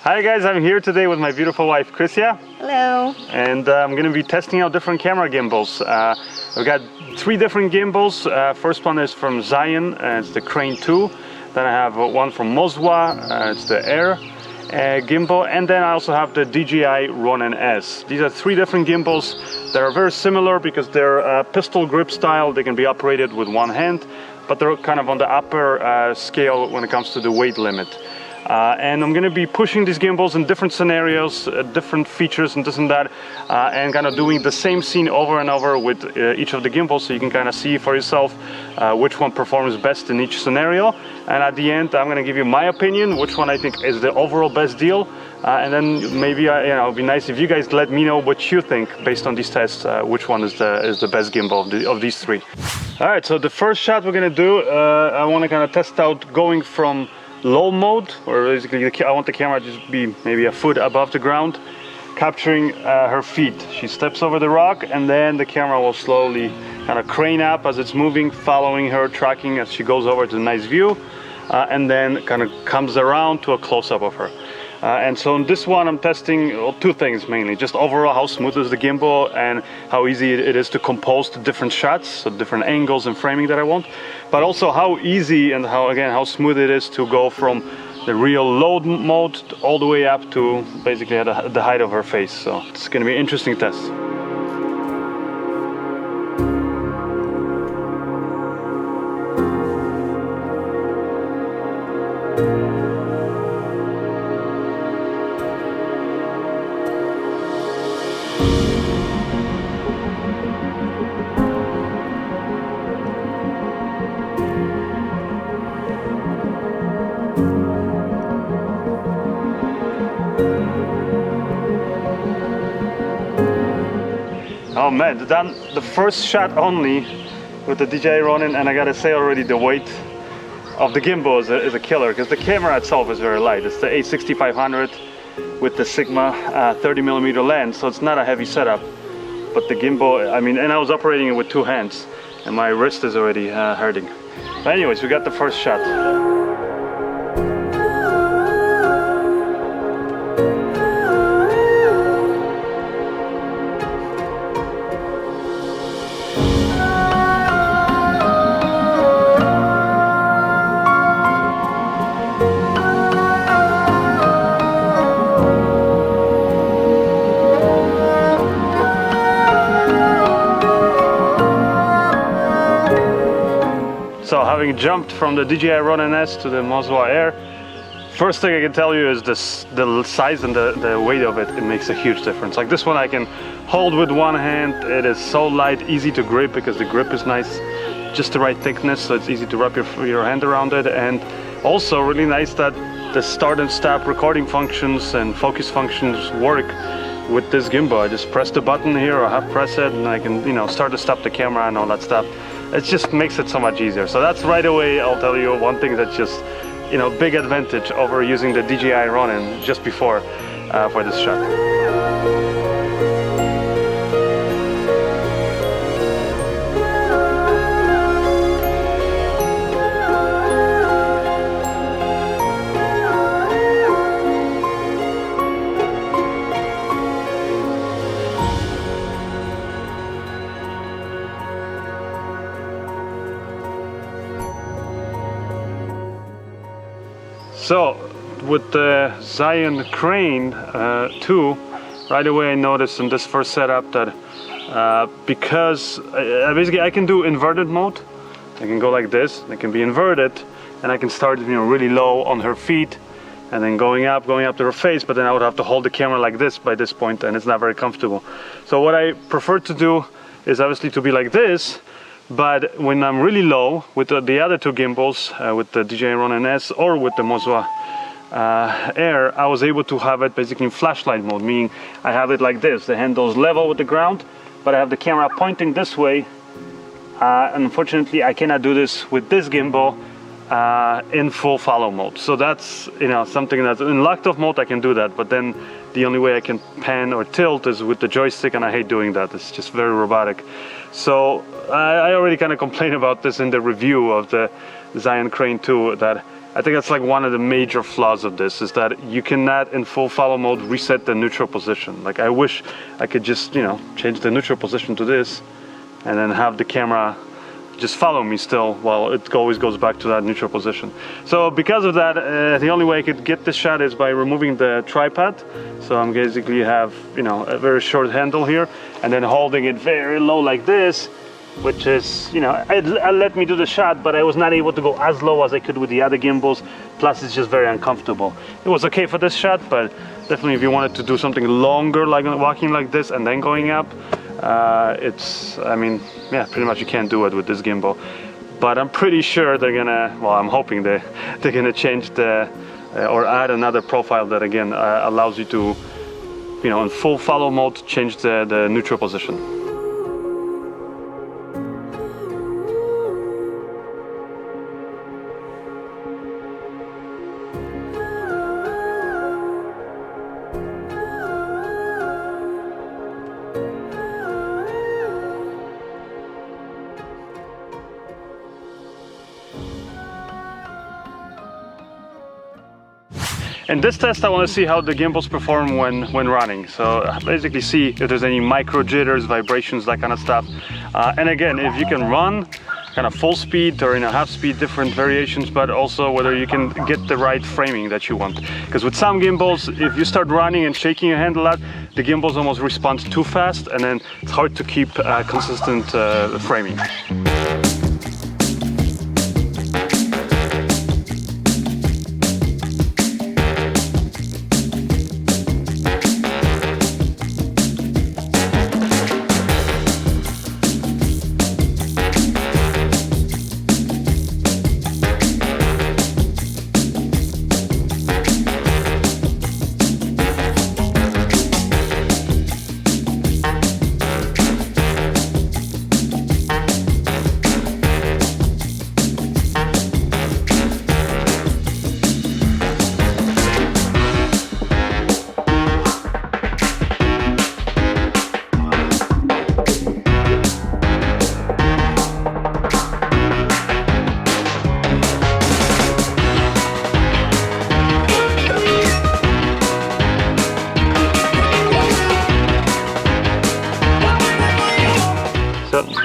Hi guys, I'm here today with my beautiful wife Chrisia. Hello. And I'm going to be testing out different camera gimbals. We've got 3 different gimbals. First one is from Zhiyun, it's the Crane 2. Then I have one from Moza, it's the Air gimbal. And then I also have the DJI Ronin S. These are 3 different gimbals that are very similar because they're pistol grip style. They can be operated with one hand, but they're kind of on the upper scale when it comes to the weight limit. And I'm going to be pushing these gimbals in different scenarios, different features and this and that, and kind of doing the same scene over and over with each of the gimbals, so you can kind of see for yourself which one performs best in each scenario. And at the end, I'm going to give you my opinion, which one I think is the overall best deal. And then maybe it'd be nice if you guys let me know what you think based on these tests, which one is the best gimbal of these 3. All right, so the first shot we're going to do, I want to kind of test out going from low mode, or basically I want the camera to just be maybe a foot above the ground, capturing her feet. She steps over the rock and then the camera will slowly kind of crane up as it's moving, following her, tracking as she goes over to a nice view, and then kind of comes around to a close-up of her. And so in this one I'm testing 2 things mainly, just overall how smooth is the gimbal and how easy it is to compose the different shots, so different angles and framing that I want, but also how easy and how smooth it is to go from the real low mode all the way up to basically at the height of her face. So it's going to be an interesting test. Oh man, done the first shot only with the DJI Ronin, and I gotta say already the weight of the gimbal is a killer, because the camera itself is very light. It's the A6500 with the Sigma 30mm lens, so it's not a heavy setup. But the gimbal, I mean, and I was operating it with 2 hands, and my wrist is already hurting. But anyways, we got the first shot. So having jumped from the DJI Ronin S to the Moza Air, first thing I can tell you is the size and the weight of it. It makes a huge difference. Like this one I can hold with one hand. It is so light, easy to grip because the grip is nice, just the right thickness, so it's easy to wrap your hand around it. And also really nice that the start and stop recording functions and focus functions work with this gimbal. I just press the button here or half press it and I can, start to stop the camera and all that stuff. It just makes it so much easier. So that's right away, I'll tell you, one thing that's just, big advantage over using the DJI Ronin just before for this shot. So with the Zhiyun Crane 2, right away I noticed in this first setup that because basically I can do inverted mode. I can go like this, I can be inverted, and I can start really low on her feet and then going up to her face, but then I would have to hold the camera like this by this point and it's not very comfortable. So what I prefer to do is obviously to be like this, but when I'm really low with the other 2 gimbals, with the DJI Ronin S or with the Moza Air, I was able to have it basically in flashlight mode, meaning I have it like this. The handle is level with the ground, but I have the camera pointing this way. Unfortunately, I cannot do this with this gimbal in full follow mode. So that's something that in locked off mode I can do that, but then the only way I can pan or tilt is with the joystick, and I hate doing that. It's just very robotic. So I already kind of complained about this in the review of the Zhiyun Crane 2, that I think that's like one of the major flaws of this, is that you cannot in full follow mode reset the neutral position. Like I wish I could just, you know, change the neutral position to this and then have the camera just follow me still while it always goes back to that neutral position. So because of that, the only way I could get this shot is by removing the tripod. So I'm basically have, you know, a very short handle here and then holding it very low like this, which is, you know, it let me do the shot, but I was not able to go as low as I could with the other gimbals. Plus it's just very uncomfortable. It was okay for this shot, but definitely if you wanted to do something longer, like walking like this and then going up, it's, I mean, yeah, pretty much you can't do it with this gimbal. But I'm pretty sure they're gonna, well, I'm hoping they're gonna change the, or add another profile that again allows you to, you know, in full follow mode, change the neutral position. In this test, I want to see how the gimbals perform when running. So basically see if there's any micro jitters, vibrations, that kind of stuff. And again, if you can run kind of full speed or in a half speed, different variations, but also whether you can get the right framing that you want. Because with some gimbals, if you start running and shaking your hand a lot, the gimbals almost respond too fast, and then it's hard to keep consistent framing.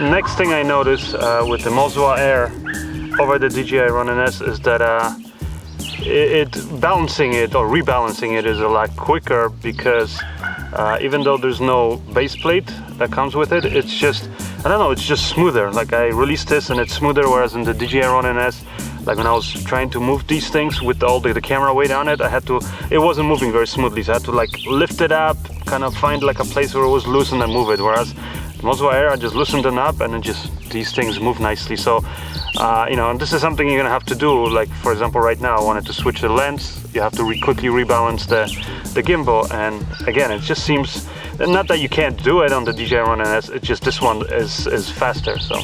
Next thing I noticed with the Moza Air over the DJI Ronin S is that balancing it or rebalancing it is a lot quicker, because even though there's no base plate that comes with it, it's just, I don't know, it's just smoother. Like I released this and it's smoother, whereas in the DJI Ronin S, like when I was trying to move these things with all the camera weight on it, it wasn't moving very smoothly, so I had to like lift it up, kind of find like a place where it was loose and then move it, whereas Moza Air, I just loosened them up and then just these things move nicely. So, you know, and this is something you're gonna have to do. Like for example, right now I wanted to switch the lens. You have to quickly rebalance the gimbal, and again, it just seems, not that you can't do it on the DJI Ronin S, it's just this one is faster. So.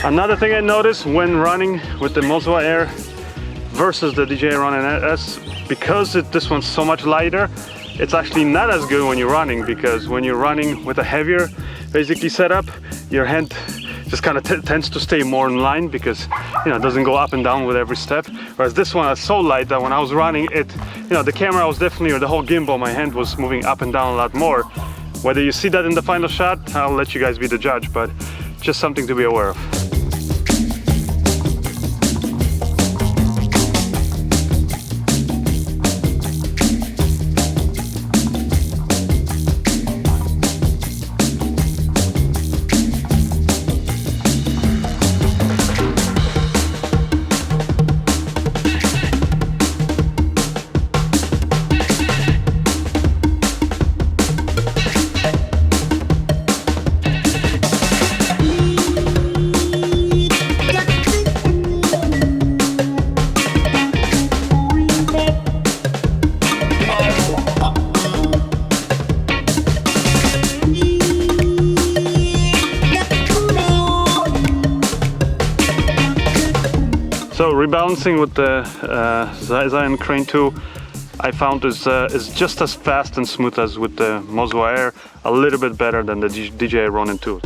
Another thing I noticed when running with the Moza Air versus the DJI Ronin S, because this one's so much lighter, it's actually not as good when you're running, because when you're running with a heavier basically setup, your hand just kind of tends to stay more in line, because you know it doesn't go up and down with every step. Whereas this one is so light that when I was running it, you know, the camera was definitely, or the whole gimbal, my hand was moving up and down a lot more. Whether you see that in the final shot, I'll let you guys be the judge, but just something to be aware of. So rebalancing with the Zhiyun Crane 2, I found is just as fast and smooth as with the Moza Air, a little bit better than the DJI Ronin 2.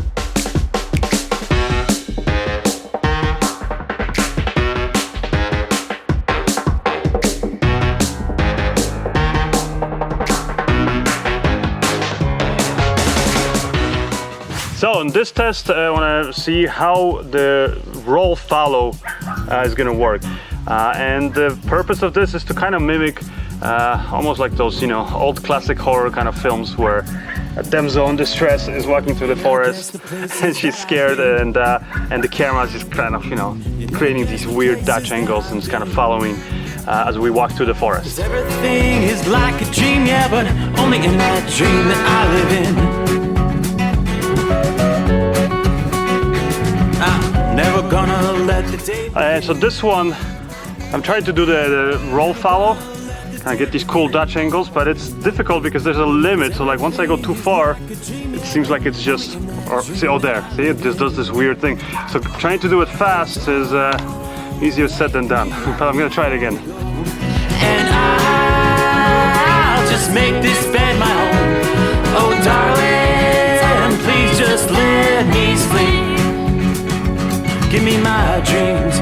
So in this test, I want to see how the roll follow is going to work. And the purpose of this is to kind of mimic almost like those, you know, old classic horror kind of films where a damsel in distress is walking through the forest and she's scared, and the camera is just kind of, you know, creating these weird Dutch angles and it's kind of following as we walk through the forest. Everything is like a dream, yeah, but only in that dream that I live in. I'm never gonna let the day. So this one, I'm trying to do the roll follow, kind of get these cool Dutch angles, but it's difficult because there's a limit. So like once I go too far, it seems like it's just, or see, oh there, see, it just does this weird thing. So trying to do it fast is easier said than done. But I'm gonna try it again. And I'll just make this bed my home. Oh darling, please just let me sleep. Give me my dreams.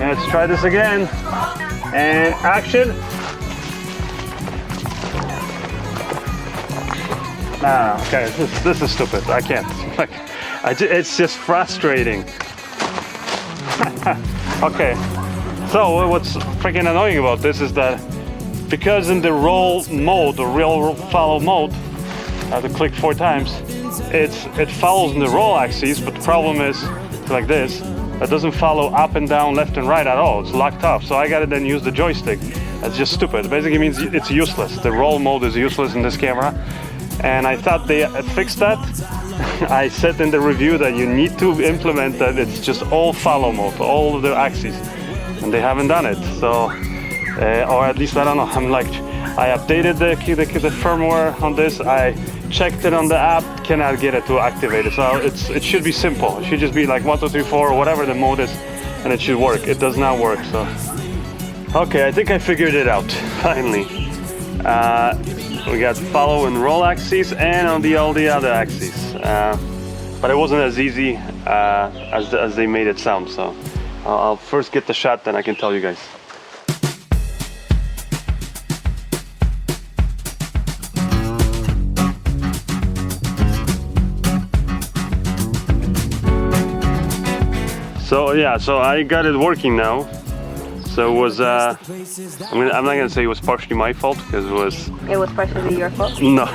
Let's try this again. And action. Okay, this is stupid. I can't. Like, it's just frustrating. Okay, so what's freaking annoying about this is that because in the roll mode, the roll follow mode, I have to click 4 times. It follows in the roll axis, but the problem is like this. It doesn't follow up and down, left and right at all. It's locked off. So I gotta then use the joystick. That's just stupid. It basically means it's useless. The roll mode is useless in this camera. And I thought they fixed that. I said in the review that you need to implement that it's just all follow mode, all of the axes. And they haven't done it. So, or at least I don't know. I'm like, I updated the firmware on this. I checked it on the app, cannot get it to activate it. So it should be simple. It should just be like 1, 2, 3, 4, or whatever the mode is, and it should work. It does not work. So, okay, I think I figured it out finally. We got follow and roll axes and on all the other axes, but it wasn't as easy as they made it sound. So I'll first get the shot, then I can tell you guys. So yeah, so I got it working now. So it was, I'm not gonna say it was partially my fault, because it was partially your fault? No.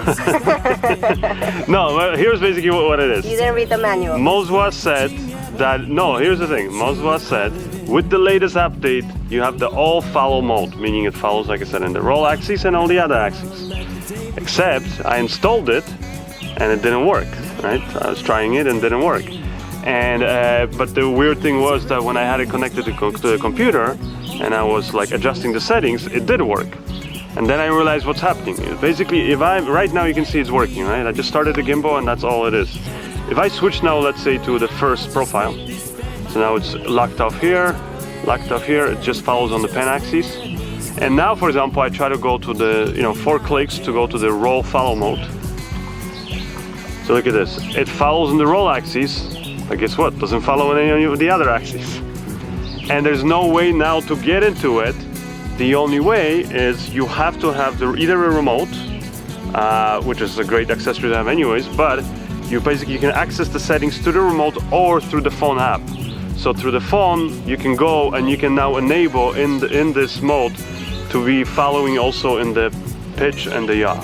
No, well, here's basically what it is. You didn't read the manual. Moza said that, no, here's the thing. Moza said, with the latest update, you have the all follow mode, meaning it follows, like I said, in the roll axis and all the other axes. Except I installed it and it didn't work, right? I was trying it and it didn't work. And but the weird thing was that when I had it connected to the computer and I was like adjusting the settings, it did work. And then I realized what's happening. Basically, right now you can see it's working, right? I just started the gimbal and that's all it is. If I switch now, let's say to the first profile, so now it's locked off here, it just follows on the pen axis. And now, for example, I try to go to the, 4 clicks to go to the roll follow mode. So look at this, it follows in the roll axis. But guess what? Doesn't follow any of the other axes. And there's no way now to get into it. The only way is you have to have either a remote, which is a great accessory to have anyways, but you can access the settings through the remote or through the phone app. So through the phone, you can go and you can now enable in this mode to be following also in the pitch and the yaw.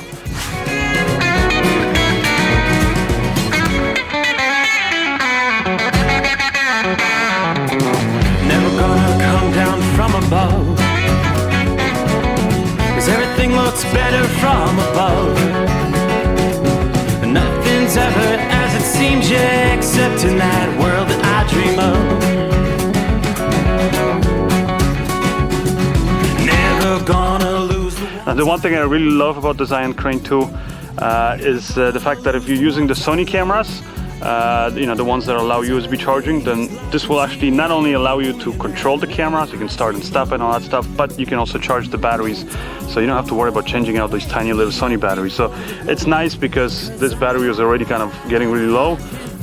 From above, 'cause everything looks better from above. seems you accept in that world that I dream of. Never gonna lose the And the one thing I really love about the Zhiyun Crane 2 is the fact that if you're using the Sony cameras, you know, the ones that allow USB charging, then this will actually not only allow you to control the camera, so you can start and stop and all that stuff, but you can also charge the batteries, so you don't have to worry about changing out these tiny little Sony batteries. So it's nice because this battery was already kind of getting really low.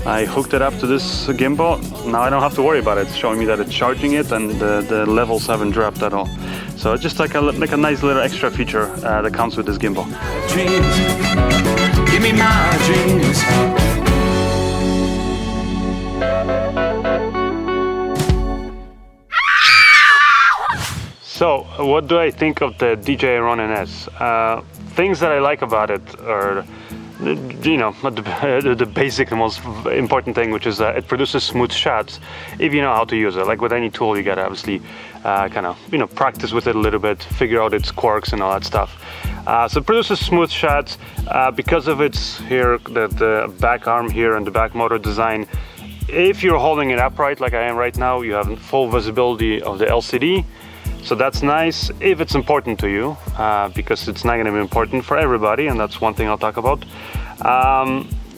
I hooked it up to this gimbal. Now I don't have to worry about it. It's showing me that it's charging it, and the levels haven't dropped at all. So it's just like a nice little extra feature that comes with this gimbal. dreams. Give me my dreams. So, what do I think of the DJI Ronin S? Things that I like about it are, you know, the basic, the most important thing, which is it produces smooth shots if you know how to use it. Like with any tool, you gotta obviously kind of, you know, practice with it a little bit, figure out its quirks and all that stuff. So it produces smooth shots because of its here, the back arm here and the back motor design. If you're holding it upright like I am right now, you have full visibility of the LCD. So that's nice if it's important to you, because it's not going to be important for everybody, and that's one thing I'll talk about.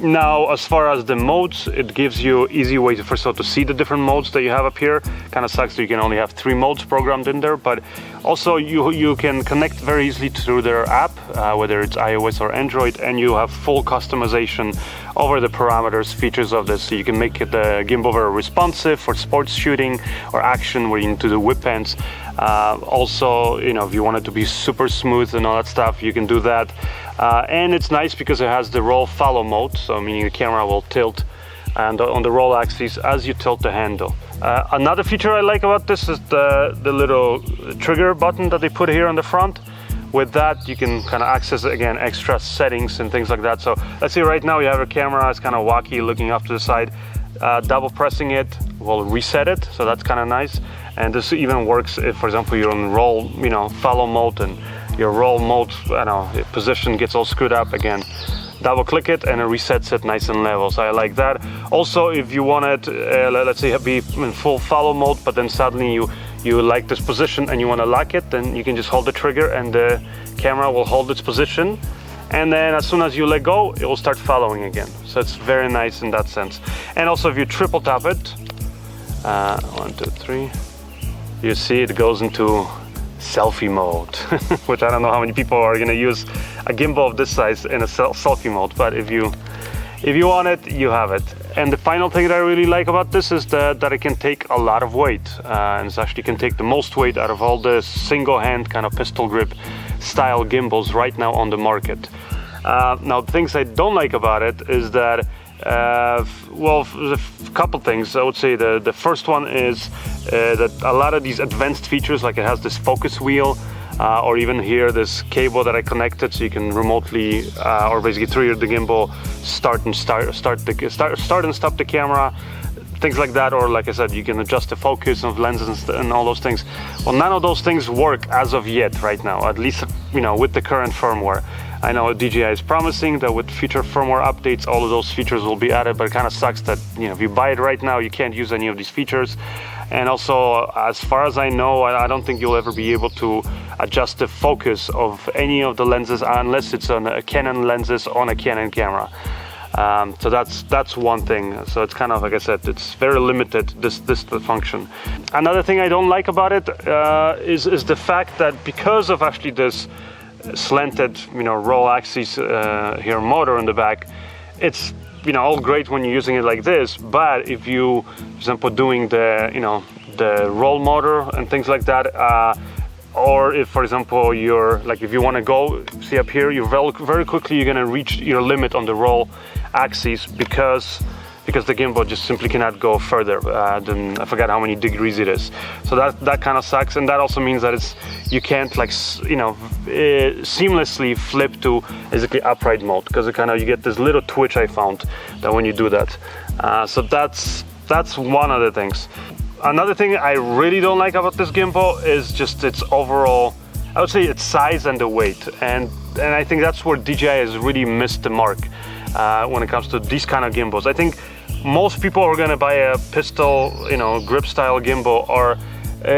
Now, as far as the modes, it gives you easy way to, first of all, to see the different modes that you have up here. Kind of sucks that you can only have 3 modes programmed in there, but also you can connect very easily through their app, whether it's iOS or Android, and you have full customization over the parameters, features of this. So you can make the gimbal very responsive for sports shooting or action where you need to do whip ends. Also, you know, if you want it to be super smooth and all that stuff, you can do that. And it's nice because it has the roll follow mode, so meaning the camera will tilt and on the roll axis as you tilt the handle. Another feature I like about this is the little trigger button that they put here on the front. With that, you can kind of access, again, extra settings and things like that. So let's say right now you have a camera, it's kind of wacky looking off to the side. Double pressing it will reset it, so that's kind of nice. And this even works if, for example, you're on roll, you know, follow mode, and your roll mode, I don't know, position gets all screwed up again. Double click it and it resets it nice and level, so I like that. Also, if you want it, let's say, be in full follow mode, but then suddenly you like this position and you want to lock it, then you can just hold the trigger and the camera will hold its position. And then as soon as you let go, it will start following again. So it's very nice in that sense. And also if you triple tap it, 1, 2, 3, you see it goes into selfie mode, which I don't know how many people are going to use a gimbal of this size in a selfie mode, but if you want it, you have it. And the final thing that I really like about this is that it can take a lot of weight, and it actually can take the most weight out of all the single hand kind of pistol grip style gimbals right now on the market. Now, the things I don't like about it is that well, a couple things. I would say the first one is that a lot of these advanced features, like it has this focus wheel, or even here this cable that I connected, so you can remotely or basically through the gimbal start and stop the camera, things like that. Or like I said, you can adjust the focus of lenses and all those things. Well, none of those things work as of yet right now, at least, you know, with the current firmware. I know DJI is promising that with future firmware updates, all of those features will be added, but it kind of sucks that, you know, if you buy it right now, you can't use any of these features. And also, as far as I know, I don't think you'll ever be able to adjust the focus of any of the lenses unless it's on a Canon lenses on a Canon camera. So that's one thing. So it's kind of, like I said, it's very limited, this function. Another thing I don't like about it is the fact that because of actually this slanted, you know, roll axis here motor in the back, it's, you know, all great when you're using it like this, but if you, for example, doing the, you know, the roll motor and things like that, or if, for example, you're like, if you want to go, see up here, you're very quickly you're going to reach your limit on the roll axis because the gimbal just simply cannot go further than, I forgot how many degrees it is. So that kind of sucks, and that also means that you can't, like, you know, seamlessly flip to basically upright mode, because it kind of, you get this little twitch I found that when you do that. So that's one of the things. Another thing I really don't like about this gimbal is just its overall, I would say, its size and the weight, and I think that's where DJI has really missed the mark. when it comes to these kind of gimbals. I think most people who are going to buy a pistol, grip style gimbal are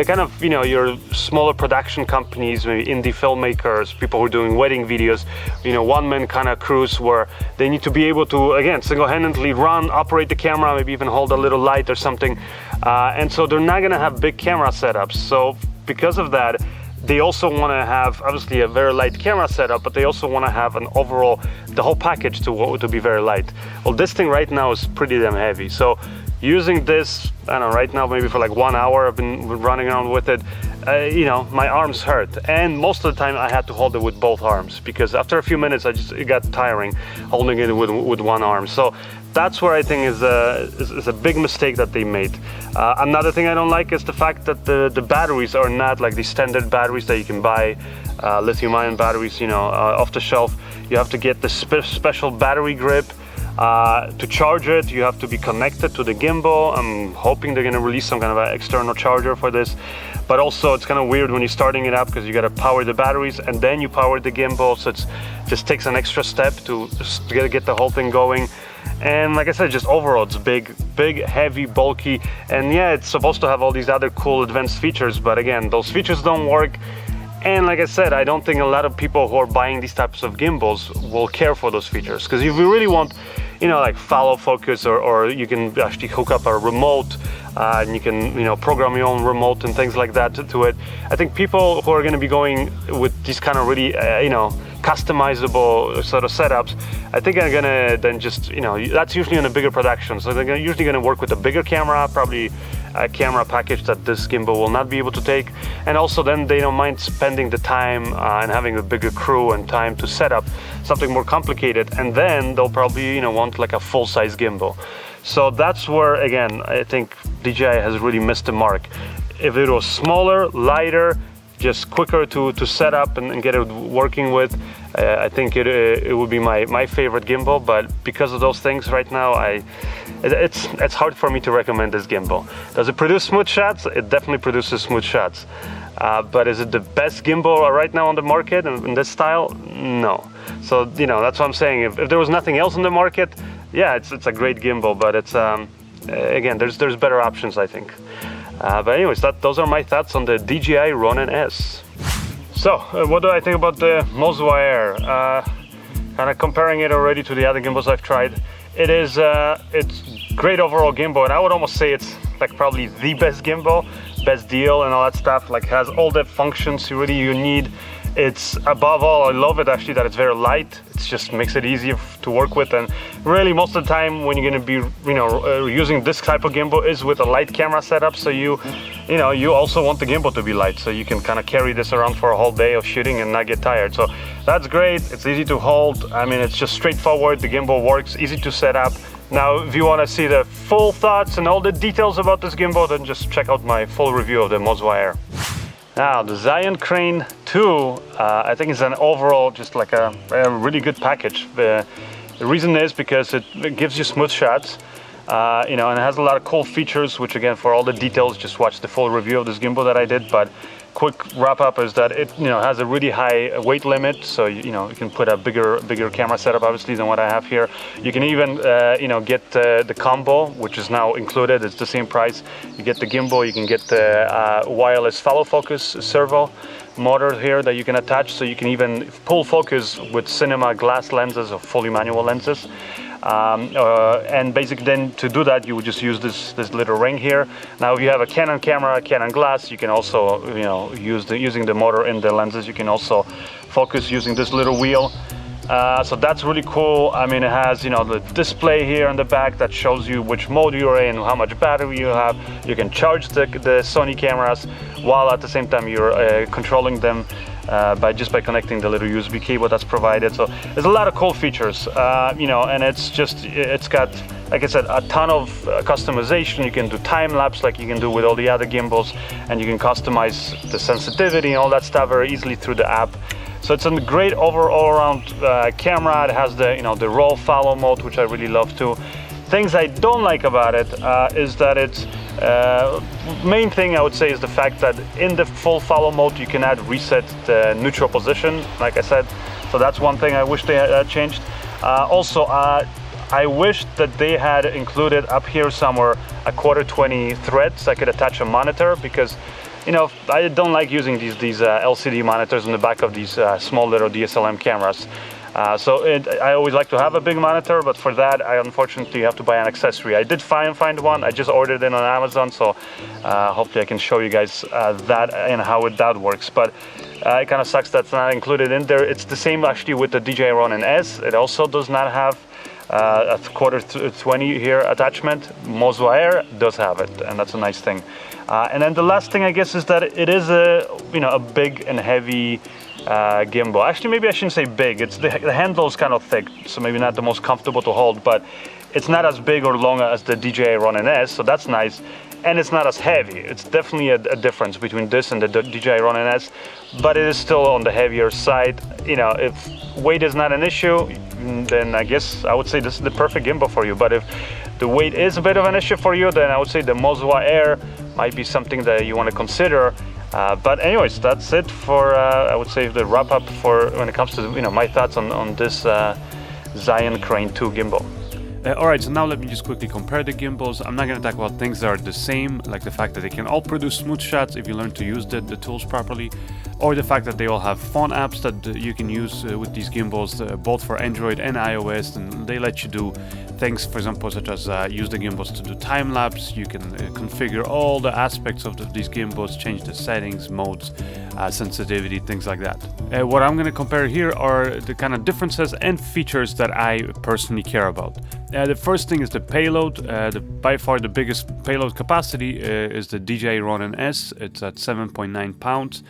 kind of, your smaller production companies, maybe indie filmmakers, people who are doing wedding videos, one-man kind of crews where they need to be able to, again, single-handedly run, operate the camera, maybe even hold a little light or something. And so they're not going to have big camera setups. So because of that, they also want to have, obviously, a very light camera setup, but they also want to have an overall, the whole package to be very light. Well, this thing right now is pretty damn heavy. So using this, I don't know, right now maybe for like 1 hour I've been running around with it, my arms hurt, and most of the time I had to hold it with both arms, because after a few minutes it got tiring holding it with one arm. So that's where I think is a big mistake that they made. Another thing I don't like is the fact that the batteries are not like the standard batteries that you can buy, lithium-ion batteries, off the shelf. You have to get the special battery grip. To charge it, you have to be connected to the gimbal. I'm hoping they're going to release some kind of an external charger for this. But also, it's kind of weird when you're starting it up, because you got to power the batteries and then you power the gimbal. So it just takes an extra step to get the whole thing going. And like I said, just overall, it's big, heavy, bulky. And yeah, it's supposed to have all these other cool advanced features. But again, those features don't work. And like I said, I don't think a lot of people who are buying these types of gimbals will care for those features. Because if you really want, like follow focus, or you can actually hook up a remote, and you can, program your own remote and things like that to it. I think people who are going to be going with these kind of really, customizable sort of setups, I think are going to then just, that's usually in a bigger production. So they're usually going to work with a bigger camera, probably a camera package that this gimbal will not be able to take. And also then they don't mind spending the time and having a bigger crew and time to set up something more complicated. And then they'll probably, want like a full-size gimbal. So that's where, again, I think DJI has really missed the mark. If it was smaller, lighter, just quicker to set up and get it working with, I think it would be my favorite gimbal. But because of those things right now, it's hard for me to recommend this gimbal. Does it produce smooth shots? It definitely produces smooth shots. But is it the best gimbal right now on the market in this style? No. So, that's what I'm saying. If there was nothing else in the market, yeah, it's a great gimbal, but it's again, there's better options, I think. But anyways, those are my thoughts on the DJI Ronin S. So, what do I think about the Moza Air? Kind of comparing it already to the other gimbals I've tried. It's great overall gimbal, and I would almost say it's like probably the best gimbal, best deal and all that stuff. Like, has all the functions you need. It's above all, I love it actually that it's very light. It just makes it easier to work with, and really most of the time when you're going to be using this type of gimbal is with a light camera setup. So you also want the gimbal to be light, so you can kind of carry this around for a whole day of shooting and not get tired. So that's great. It's easy to hold. I mean, it's just straightforward. The gimbal works, easy to set up. Now, if you want to see the full thoughts and all the details about this gimbal, then just check out my full review of the Moza Air. Now, the Zhiyun Crane 2, I think is an overall just like a really good package. The reason is because it gives you smooth shots, and it has a lot of cool features, which again, for all the details, just watch the full review of this gimbal that I did. But quick wrap up is that it has a really high weight limit, so you can put a bigger camera setup obviously than what I have here. You can even get the combo, which is now included. It's the same price. You get the gimbal, you can get the wireless follow focus servo motor here that you can attach, so you can even pull focus with cinema glass lenses or fully manual lenses. And basically then to do that you would just use this little ring here. Now if you have a Canon camera, Canon glass, you can also using the motor in the lenses, you can also focus using this little wheel. So that's really cool. I mean, it has the display here on the back that shows you which mode you're in, how much battery you have. You can charge the Sony cameras while at the same time you're controlling them by connecting the little USB cable that's provided. So there's a lot of cool features, and it's got, like I said, a ton of customization. You can do time lapse like you can do with all the other gimbals, and you can customize the sensitivity and all that stuff very easily through the app. So it's a great all-around camera. It has the roll follow mode, which I really love too. Things I don't like about it is that it's main thing I would say is the fact that in the full follow mode you cannot reset the neutral position, like I said. So that's one thing I wish they had changed. Also, I wish that they had included up here somewhere a 1/4-20 thread so I could attach a monitor, because you know, I don't like using these LCD monitors on the back of these small little DSLM cameras. I always like to have a big monitor, but for that I unfortunately have to buy an accessory. I did find one. I just ordered it on Amazon, so hopefully I can show you guys that and how that works. But it kind of sucks that's not included in there. It's the same actually with the DJI Ronin S. It also does not have a 1/4-20 here attachment. Moza Air does have it, and that's a nice thing. And then the last thing I guess is that it is a big and heavy gimbal. Actually, maybe I shouldn't say big. It's the handle is kind of thick, so maybe not the most comfortable to hold, but it's not as big or long as the DJI Ronin S, so that's nice. And it's not as heavy. It's definitely a difference between this and the DJI Ronin S, but it is still on the heavier side. You know, if weight is not an issue, then I guess I would say this is the perfect gimbal for you. But if the weight is a bit of an issue for you, then I would say the Moza Air might be something that you want to consider. But anyways, that's it for I would say the wrap up for when it comes to my thoughts on this Zhiyun Crane 2 gimbal. Alright, so now let me just quickly compare the gimbals. I'm not going to talk about things that are the same, like the fact that they can all produce smooth shots if you learn to use the tools properly, or the fact that they all have phone apps that you can use with these gimbals, both for Android and iOS, and they let you do things, for example, such as use the gimbals to do time-lapse. You can configure all the aspects of these gimbals, change the settings, modes, sensitivity, things like that. What I'm going to compare here are the kind of differences and features that I personally care about. The first thing is the payload. By far the biggest payload capacity is the DJI Ronin S. It's at 7.9 pounds.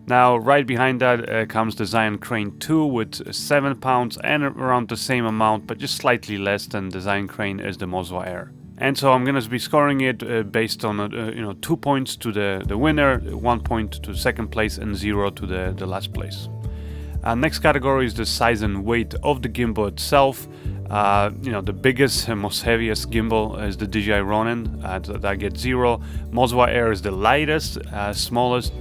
Now, right behind that comes the Zhiyun Crane 2 with 7 pounds and around the same amount, but just slightly less than the Zhiyun Crane is the Moza Air. And so I'm going to be scoring it based on 2 points to the winner, 1 point to second place, and 0 to the last place. Next category is the size and weight of the gimbal itself. The biggest and most heaviest gimbal is the DJI Ronin, that gets 0. Moza Air is the lightest, smallest,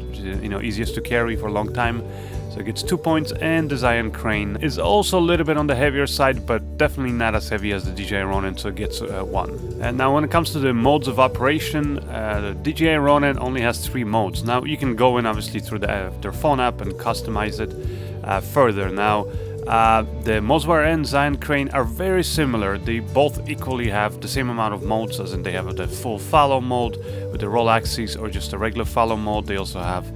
easiest to carry for a long time, so it gets 2 points. And the Zhiyun Crane is also a little bit on the heavier side, but definitely not as heavy as the DJI Ronin, so it gets 1. And now when it comes to the modes of operation, the DJI Ronin only has 3 modes. Now you can go in obviously through their phone app and customize it further. Now the Moza Air and Zhiyun Crane are very similar. They both equally have the same amount of modes, as in they have the full follow mode with the roll axis, or just a regular follow mode. They also have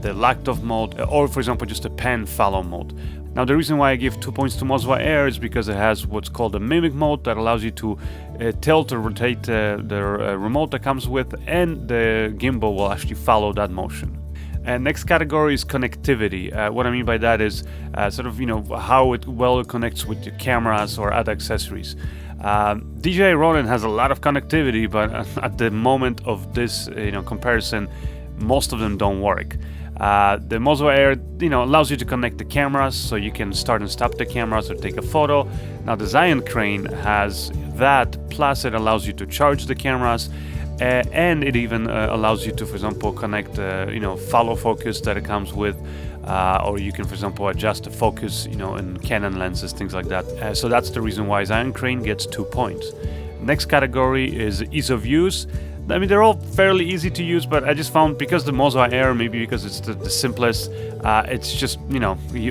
the locked off mode, or for example just a pan follow mode. Now the reason why I give 2 points to Moza Air is because it has what's called a mimic mode that allows you to tilt or rotate the remote that comes with, and the gimbal will actually follow that motion. And next category is connectivity. What I mean by that is how it connects with your cameras or other accessories. DJI Ronin has a lot of connectivity, but at the moment of this comparison, most of them don't work. The Moza Air allows you to connect the cameras, so you can start and stop the cameras or take a photo. Now the Zhiyun Crane has that, plus it allows you to charge the cameras. And it even allows you to, for example, connect, follow focus that it comes with, or you can, for example, adjust the focus, in Canon lenses, things like that. So that's the reason why Zhiyun Crane gets 2 points. Next category is ease of use. I mean, they're all fairly easy to use, but I just found because the Moza Air, maybe because it's the simplest, it's just,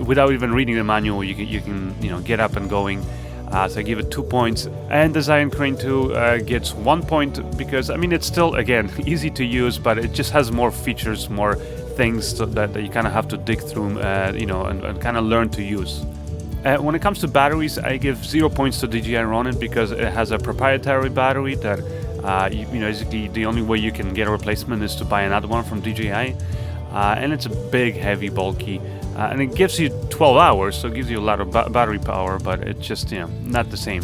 without even reading the manual, you can get up and going. So I give it 2 points, and the Zhiyun Crane 2 gets 1 point because, I mean, it's still, again, easy to use, but it just has more features, more things that you kind of have to dig through, and kind of learn to use. When it comes to batteries, I give 0 points to DJI Ronin because it has a proprietary battery that, basically the only way you can get a replacement is to buy another one from DJI, and it's a big, heavy, bulky. And it gives you 12 hours, so it gives you a lot of battery power, but it's just, not the same.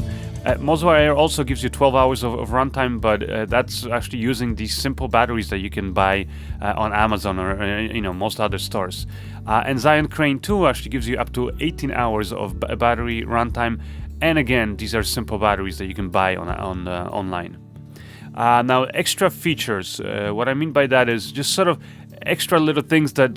Moza Air also gives you 12 hours of runtime, but that's actually using these simple batteries that you can buy on Amazon or, most other stores. And Zhiyun Crane 2 actually gives you up to 18 hours of battery runtime, and again, these are simple batteries that you can buy online. Now, extra features. What I mean by that is just sort of extra little things that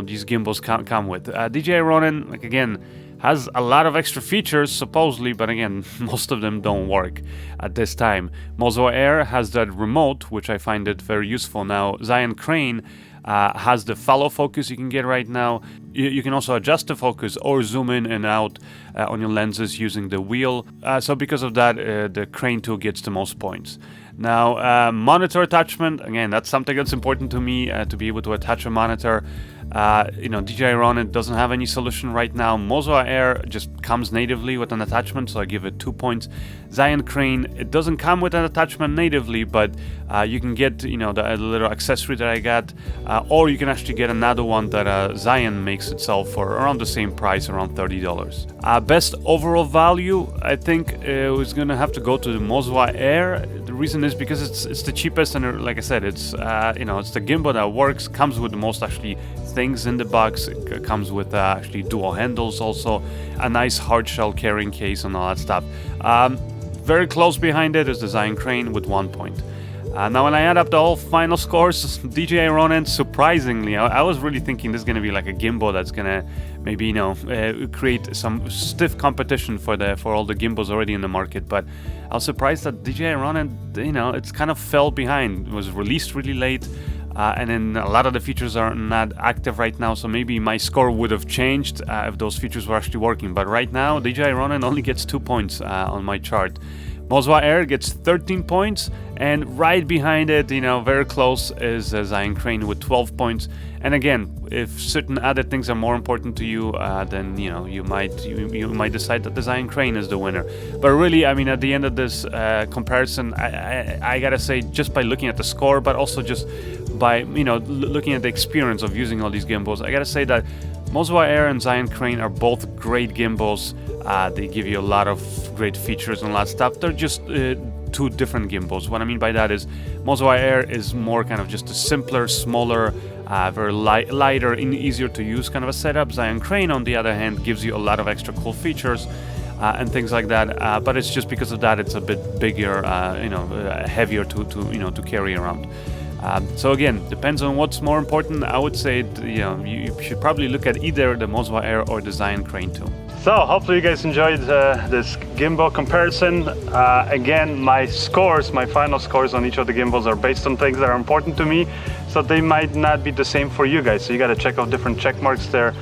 these gimbals come with. DJI Ronin, like again, has a lot of extra features supposedly, but again, most of them don't work at this time. Moza Air has that remote, which I find it very useful. Now Zhiyun Crane has the follow focus you can get right now. You can also adjust the focus or zoom in and out on your lenses using the wheel. So because of that, the Crane 2 gets the most points. Now, monitor attachment, again, that's something that's important to me, to be able to attach a monitor. DJI Ronin doesn't have any solution right now. Moza Air just comes natively with an attachment, so I give it 2 points. Zhiyun Crane, it doesn't come with an attachment natively, but you can get, the little accessory that I got, or you can actually get another one that Zhiyun makes itself for around the same price, around $30. Best overall value, I think, is gonna have to go to the Moza Air. The reason is because it's the cheapest, and like I said, it's the gimbal that works, comes with the most actually things in the box. It comes with actually dual handles, also a nice hard shell carrying case and all that stuff. Very close behind it is the Zhiyun Crane with 1 point. Now when I add up the all final scores, DJI Ronin, surprisingly, I was really thinking this is going to be like a gimbal that's going to maybe, create some stiff competition for all the gimbals already in the market, but I was surprised that DJI Ronin, it's kind of fell behind. It was released really late, and then a lot of the features are not active right now, so maybe my score would have changed if those features were actually working, but right now DJI Ronin only gets 2 points on my chart. Moza Air gets 13 points, and right behind it, very close, is Zhiyun Crane with 12 points. And again, if certain other things are more important to you, then you might decide that the Zhiyun Crane is the winner. But really, I mean, at the end of this comparison, I gotta say, just by looking at the score, but also just by looking at the experience of using all these gimbals, I gotta say that Moza Air and Zhiyun Crane are both great gimbals. They give you a lot of great features and a lot of stuff. They're just two different gimbals. What I mean by that is Moza Air is more kind of just a simpler, smaller, very lighter and easier to use kind of a setup. Zhiyun Crane, on the other hand, gives you a lot of extra cool features and things like that. But it's just because of that, it's a bit bigger, heavier to carry around. So again, depends on what's more important. I would say you should probably look at either the Moza Air or the Zhiyun Crane 2. So hopefully you guys enjoyed this gimbal comparison. Again, my final scores on each of the gimbals are based on things that are important to me, so they might not be the same for you guys. So you got to check off different check marks there,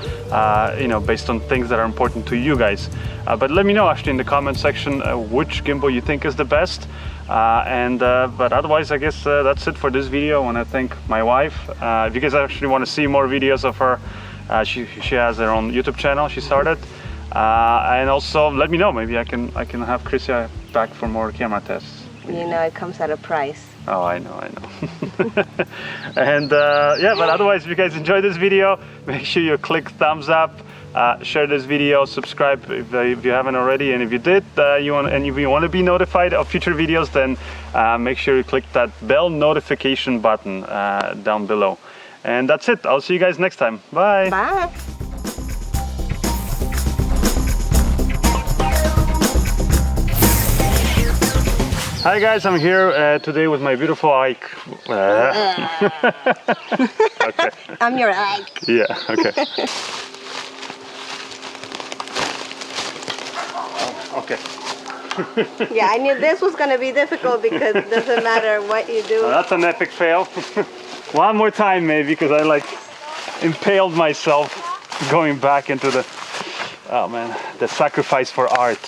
based on things that are important to you guys. But let me know actually in the comment section which gimbal you think is the best. But otherwise, I guess that's it for this video. I want to thank my wife. If you guys actually want to see more videos of her, she has her own YouTube channel she started. And also let me know, maybe I can have Chrissy back for more camera tests. It comes at a price. Oh, I know. And but otherwise, if you guys enjoyed this video, make sure you click thumbs up, share this video, subscribe if you haven't already, and if you did, if you want to be notified of future videos, then make sure you click that bell notification button down below. And that's it. I'll see you guys next time. Bye. Bye. Hi guys, I'm here today with my beautiful Ike. Okay. I'm your Ike. Yeah, okay. Okay. Yeah, I knew this was going to be difficult because it doesn't matter what you do. Well, that's an epic fail. One more time maybe, because I impaled myself going back into the sacrifice for art.